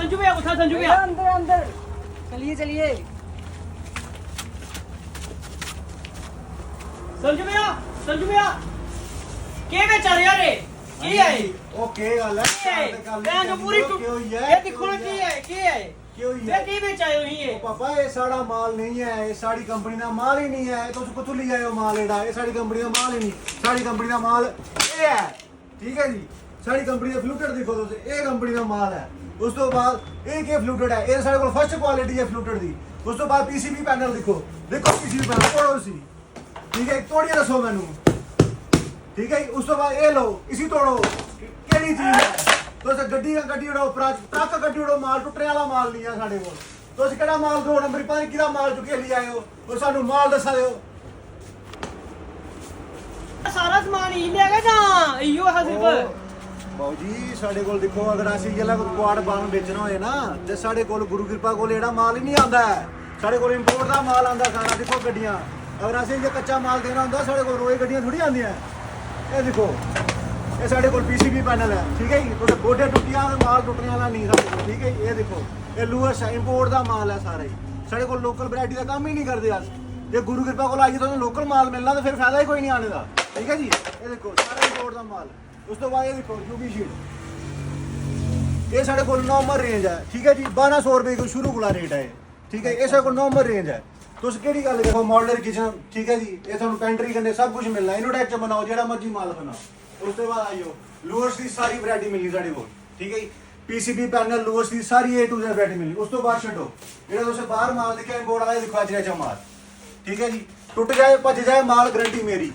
संजू भैया उठा संजू भैया अंदर अंदर चलिए चलिए। संजू भैया के बेचा रहे यार की है ओके गल है मैं जो पूरी ये देखो ना की है क्यों ये की बेचा है ये पापा ये साड़ा माल नहीं है, ये साड़ी कंपनी का माल ही नहीं है। तो कुत्थों ले आए हो माल एड़ा? ये साड़ी कंपनी का माल ही नहीं, साड़ी कंपनी का माल ये है। ठीक है जी, साड़ी कंपनी का फ्लूटेड देखो तुम, ये कंपनी का माल है। उस तो बाद एक ये फ्लूटेड है, ये सारे को फर्स्ट क्वालिटी है फ्लूटेड दी। उस तो बाद पीसीबी पैनल देखो पीसीबी पैनल तोड़ो सी। ठीक है, तोड़िए दसो मैनू। ठीक है, उस तो बाद ये लो इसी तोड़ो केड़ी चीज है। तो गड्डी का गड्डी उड़ो, ट्रक गड्डी उड़ो, माल टुटने वाला माल नहीं है साडे कोल। तो अस केड़ा माल 2 नंबर पता किदा माल चुके ले आए हो, और सानू माल दसा दियो। सारा सामान ही ले गए ना इयो है सिर्फ ਬਾਊ ਜੀ ਸਾਡੇ ਕੋਲ ਦੇਖੋ, ਅਗਰ ਅਸੀਂ ਜਿਹੜਾ ਕੁਆੜ ਬਾਣ ਵੇਚਣਾ ਹੋਏ ਨਾ ਤੇ ਸਾਡੇ ਕੋਲ ਗੁਰੂ ਕਿਰਪਾ ਕੋਲ ਜਿਹੜਾ ਮਾਲ ਹੀ ਨਹੀਂ ਆਉਂਦਾ, ਸਾਡੇ ਕੋਲ ਇੰਪੋਰਟ ਦਾ ਮਾਲ ਆਉਂਦਾ ਸਾਰਾ। ਦੇਖੋ ਗੱਡੀਆਂ, ਅਗਰ ਅਸੀਂ ਜੇ ਕੱਚਾ ਮਾਲ ਦੇਣਾ ਹੁੰਦਾ ਸਾਡੇ ਕੋਲ ਰੋਏ ਗੱਡੀਆਂ ਥੋੜੀ ਆਉਂਦੀਆਂ। ਇਹ ਦੇਖੋ, ਇਹ ਸਾਡੇ ਕੋਲ ਪੀਸੀਬੀ ਪੈਨਲ ਹੈ। ਠੀਕ ਹੈ ਜੀ, ਤੁਹਾਡੇ ਗੋਡੇ ਟੁੱਟੀਆਂ ਮਾਲ ਟੁੱਟਣ ਵਾਲਾ ਨਹੀਂ ਸਾਡੇ ਕੋਲ। ਠੀਕ ਹੈ ਜੀ, ਇਹ ਦੇਖੋ ਇਹ ਲੂਅਸ ਹੈ, ਇੰਪੋਰਟ ਦਾ ਮਾਲ ਹੈ ਸਾਰਾ ਹੀ। ਸਾਡੇ ਕੋਲ ਲੋਕਲ ਵੈਰਾਈਟੀ ਦਾ ਕੰਮ ਹੀ ਨਹੀਂ ਕਰਦੇ ਅੱਜ। ਜੇ ਗੁਰੂ ਕਿਰਪਾ ਕੋਲ ਆਈਏ ਤੁਹਾਨੂੰ ਲੋਕਲ ਮਾਲ ਮਿਲਣਾ ਤਾਂ ਫਿਰ ਫਾਇਦਾ ਹੀ ਕੋਈ ਨਹੀਂ ਆਣੇ ਦਾ। ਠੀਕ ਹੈ ਜੀ, ਇਹ ਦੇਖੋ ਸਾਰਾ ਇੰਪੋਰਟ ਦਾ ਮਾਲ। ਉਸ ਤੋਂ ਬਾਅਦ ਇਹ ਦੇਖੋ ਯੂਵੀ ਸ਼ੀਟ, ਇਹ ਸਾਡੇ ਕੋਲ ਨੋਰਮਲ ਰੇਂਜ ਹੈ। ਠੀਕ ਹੈ ਜੀ, 1200 ਰੁਪਏ ਤੋਂ ਸ਼ੁਰੂ ਵਾਲਾ ਰੇਟ ਹੈ। ਠੀਕ ਹੈ, ਇਹ ਸਾਡੇ ਕੋਲ ਨੋਰਮਲ ਰੇਂਜ ਹੈ। ਤੁਸੀਂ ਕਿਹੜੀ ਗੱਲ ਦੇਖੋ, ਮਾਡਲਰ ਕਿਚਨ। ਠੀਕ ਹੈ ਜੀ, ਇਹ ਤੁਹਾਨੂੰ ਪੈਂਟਰੀ ਕਰਨੇ ਸਭ ਕੁਝ ਮਿਲਣਾ। ਇਨੋਟੈਕ ਚ ਬਣਾਓ ਜਿਹੜਾ ਮਰਜ਼ੀ ਮਾਲ ਬਣਾਓ। ਉਸ ਤੋਂ ਬਾਅਦ ਆਇਓ ਲੂਅਰਸ ਦੀ ਸਾਰੀ ਵੈਰਾਈਟੀ ਮਿਲਣੀ ਸਾਡੇ ਕੋਲ। ਠੀਕ ਹੈ ਜੀ, PCB panel ਲੂਅਰਸ the sorry A to Z variety ਮਿਲਣੀ। ਉਸ ਤੋਂ ਬਾਅਦ ਛੱਡੋ ਜਿਹੜਾ ਤੁਸੀਂ ਬਾਹਰ ਮਾਲ ਦੇਖਿਆ ਇੰਪੋਰਟ ਵਾਲਾ, ਦੇਖੋ ਅੱਜ ਦਾ ਮਾਲ। ਠੀਕ ਹੈ ਜੀ, ਟੁੱਟ ਜਾਏ ਭੱਜ ਜਾਏ ਮਾਲ ਗਰੰਟੀ ਮੇਰੀ।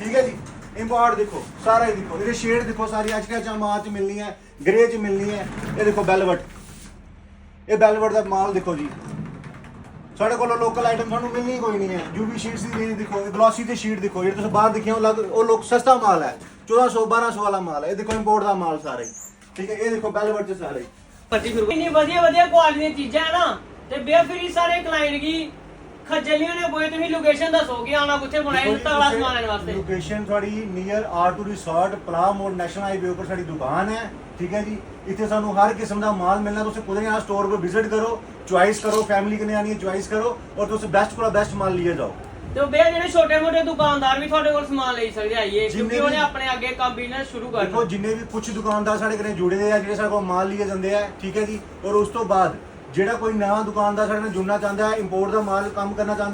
ਠੀਕ ਹੈ ਜੀ, इंपोर्ट देखो सारा ही देखो, ये शेड देखो सारी आज का माल च मिलनी है, ग्रे च मिलनी है। ये देखो बेलवेट, ये बेलवेट का माल देखो जी। साढ़े को लोकल आइटम थानू मिलनी कोई नहीं है। यूवी शीट्स की रेंज देखो, ग्लॉसी दी शीट देखो, ये बाहर दिखिया वो लोग सस्ता माल है, 1400-1200 वाला माल है। ये देखो इंपोर्ट का माल सारा ही। ठीक है, ये देखो बेलवेट च सारा ही। इतनी ਵਧੀਆ ਕੁਆਲਿਟੀ ਦੀਆਂ ਚੀਜ਼ਾਂ ਹੈ ਨਾ ਤੇ ਬੇਫਰੀ ਸਾਰੇ ਕਲਾਇੰਟ ਕੀ ਖੱਜਲੀਆਂ ਨੇ ਕੋਈ ਤੁਸੀਂ ਲੋਕੇਸ਼ਨ ਦੱਸੋ ਕਿ ਆਣਾ ਕਿੱਥੇ ਬਣਾਈ ਤਗੜਾ ਸਮਾਨ ਲੈਣ ਵਾਸਤੇ। ਲੋਕੇਸ਼ਨ ਤੁਹਾਡੀ ਨੀਅਰ R2 ਰਿਸੋਰਟ ਪਲਾ ਮੋੜ ਨੈਸ਼ਨਲ ਹਾਈਵੇ ਉੱਪਰ ਸਾਡੀ ਦੁਕਾਨ ਹੈ। ਠੀਕ ਹੈ ਜੀ, ਇੱਥੇ ਸਾਨੂੰ ਹਰ ਕਿਸਮ ਦਾ ਮਾਲ ਮਿਲਣਾ। ਤੁਸੀਂ ਕੁਦਰੇ ਆ ਸਟੋਰ ਕੋ ਵਿਜ਼ਿਟ ਕਰੋ, ਚੁਆਇਸ ਕਰੋ, ਫੈਮਿਲੀ ਕਿਨੇ ਆਣੀ ਹੈ ਚੁਆਇਸ ਕਰੋ, ਔਰ ਤੁਸੀਂ ਬੈਸਟ ਕੋਲ ਬੈਸਟ ਮਾਲ ਲਿਏ ਜਾਓ। ਤੇ ਬੇ ਜਿਹੜੇ ਛੋਟੇ ਮੋਟੇ ਦੁਕਾਨਦਾਰ ਵੀ ਤੁਹਾਡੇ ਕੋਲ ਸਮਾਨ ਲੈ ਸਕਦੇ ਆਈਏ, ਕਿਉਂਕਿ ਉਹਨੇ ਆਪਣੇ ਅੱਗੇ ਕੰਮ ਬਿਜ਼ਨਸ ਸ਼ੁਰੂ ਕਰਨਾ। ਦੇਖੋ ਜਿੰਨੇ ਵੀ ਕੁਝ ਦੁਕਾਨਦਾਰ ਸਾਡੇ ਕੋਲ ਜੁੜੇ ਆ, ਜਿਹੜੇ ਸਾਡੇ ਕੋਲ ਮਾਲ ਲਿਏ ਜਾਂਦੇ ਆ। ਠੀਕ ਹੈ ਜੀ, ਔਰ ਉਸ ਤੋਂ ਬਾਅਦ ਜਿਹੜਾ ਕੋਈ ਨਵਾਂ ਦੁਕਾਨਦਾਰ ਸਾਡੇ ਨਾਲ ਜੁੜਨਾ ਚਾਹੁੰਦਾ ਹੈ, ਇੰਪੋਰਟ ਦਾ ਮਾਲ ਕੰਮ ਕਰਨਾ ਚਾਹੁੰਦਾ